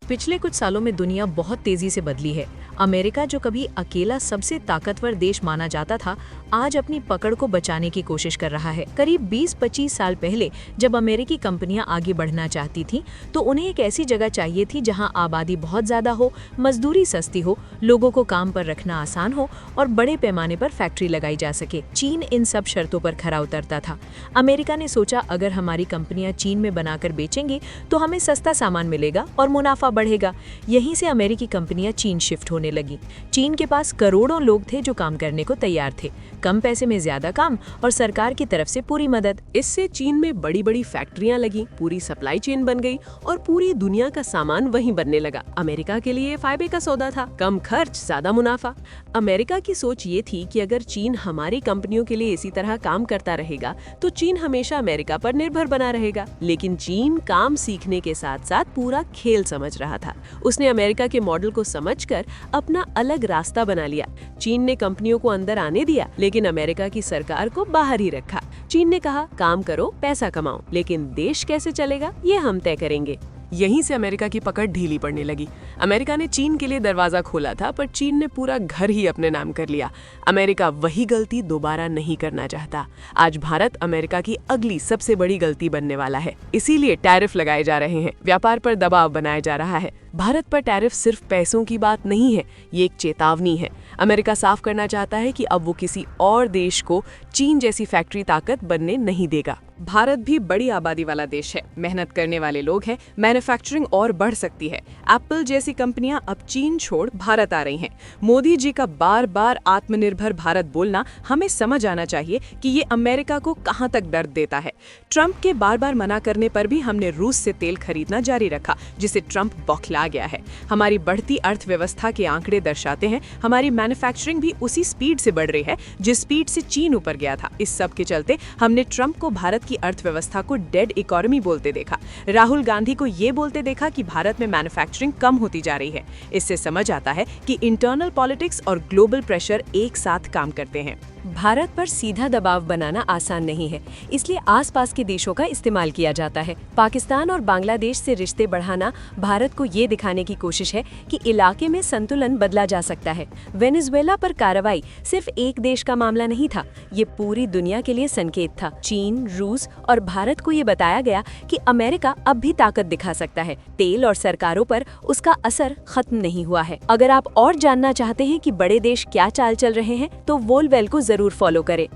पिछले कुछ सालों में दुनिया बहुत तेजी से बदली है। अमेरिका जो कभी अकेला सबसे ताकतवर देश माना जाता था, आज अपनी पकड़ को बचाने की कोशिश कर रहा है। करीब 20-25 साल पहले जब अमेरिकी कंपनियां आगे बढ़ना चाहती थीं, तो उन्हें एक ऐसी जगह चाहिए थी जहां आबादी बहुत ज्यादा हो, मजदूरी सस्ती हो, लोगों को काम पर रखना आसान हो और बड़े पैमाने पर फैक्ट्री लगाई जा सके। चीन इन सब शर्तों पर खरा उतरता था। अमेरिका ने सोचा, अगर हमारी कंपनियां चीन में बनाकर बेचेंगी तो हमें सस्ता सामान मिलेगा और मुनाफा बढ़ेगा। यहीं से अमेरिकी कंपनियां चीन शिफ्ट होने लगी। चीन के पास करोड़ों लोग थे जो काम करने को तैयार थे, कम पैसे में ज्यादा काम और सरकार की तरफ से पूरी मदद। इससे चीन में बड़ी बड़ी फैक्ट्रियां लगी, पूरी सप्लाई चेन बन गई और पूरी दुनिया का सामान वहीं बनने लगा। अमेरिका के लिए फायदे का सौदा था, कम खर्च ज्यादा मुनाफा। अमेरिका की सोच ये थी कि अगर चीन हमारी कंपनियों के लिए इसी तरह काम करता रहेगा तो चीन हमेशा अमेरिका पर निर्भर बना रहेगा। लेकिन चीन काम सीखने के साथ साथ पूरा खेल समझ रहा था। उसने अमेरिका के मॉडल को समझकर अपना अलग रास्ता बना लिया। चीन ने कंपनियों को अंदर आने दिया, लेकिन अमेरिका की सरकार को बाहर ही रखा। चीन ने कहा, काम करो, पैसा कमाओ, लेकिन देश कैसे चलेगा ये हम तय करेंगे। यहीं से अमेरिका की पकड़ ढीली पड़ने लगी। अमेरिका ने चीन के लिए दरवाजा खोला था, पर चीन ने पूरा घर ही अपने नाम कर लिया। अमेरिका वही गलती दोबारा नहीं करना चाहता। आज भारत अमेरिका की अगली सबसे बड़ी गलती बनने वाला है। इसीलिए टैरिफ लगाए जा रहे हैं, व्यापार पर दबाव बनाया जा रहा है। भारत पर टैरिफ सिर्फ पैसों की बात नहीं है, ये एक चेतावनी है। अमेरिका साफ करना चाहता है कि अब वो किसी और देश को चीन जैसी फैक्ट्री ताकत बनने नहीं देगा। भारत भी बड़ी आबादी वाला देश है, मेहनत करने वाले लोग हैं, मैन्युफैक्चरिंग और बढ़ सकती है। एप्पल जैसी कंपनियां अब चीन छोड़ भारत आ रही हैं। मोदी जी का बार बार आत्मनिर्भर भारत बोलना हमें समझ आना चाहिए कि ये अमेरिका को कहां तक दर्द देता है। ट्रंप के बार बार मना करने पर भी हमने रूस से तेल खरीदना जारी रखा, जिसे ट्रंप बौखला गया है। हमारी बढ़ती अर्थव्यवस्था के आंकड़े दर्शाते हैं हमारी मैन्युफैक्चरिंग भी उसी स्पीड से बढ़ रही है जिस स्पीड से चीन ऊपर गया था। इस सब के चलते हमने ट्रंप को भारत की अर्थव्यवस्था को डेड इकोनॉमी बोलते देखा, राहुल गांधी को ये बोलते देखा कि भारत में मैन्युफैक्चरिंग कम होती जा रही है। इससे समझ आता है कि इंटरनल पॉलिटिक्स और ग्लोबल प्रेशर एक साथ काम करते हैं। भारत पर सीधा दबाव बनाना आसान नहीं है, इसलिए आसपास के देशों का इस्तेमाल किया जाता है। पाकिस्तान और बांग्लादेश से रिश्ते बढ़ाना भारत को ये दिखाने की कोशिश है कि इलाके में संतुलन बदला जा सकता है। वेनेजुएला पर कार्रवाई सिर्फ एक देश का मामला नहीं था, ये पूरी दुनिया के लिए संकेत था। चीन, रूस और भारत को ये बताया गया कि अमेरिका अब भी ताकत दिखा सकता है। तेल और सरकारों पर उसका असर खत्म नहीं हुआ है। अगर आप और जानना चाहते हैं कि बड़े देश क्या चाल चल रहे हैं, तो वोलवेल को जरूर फॉलो करें।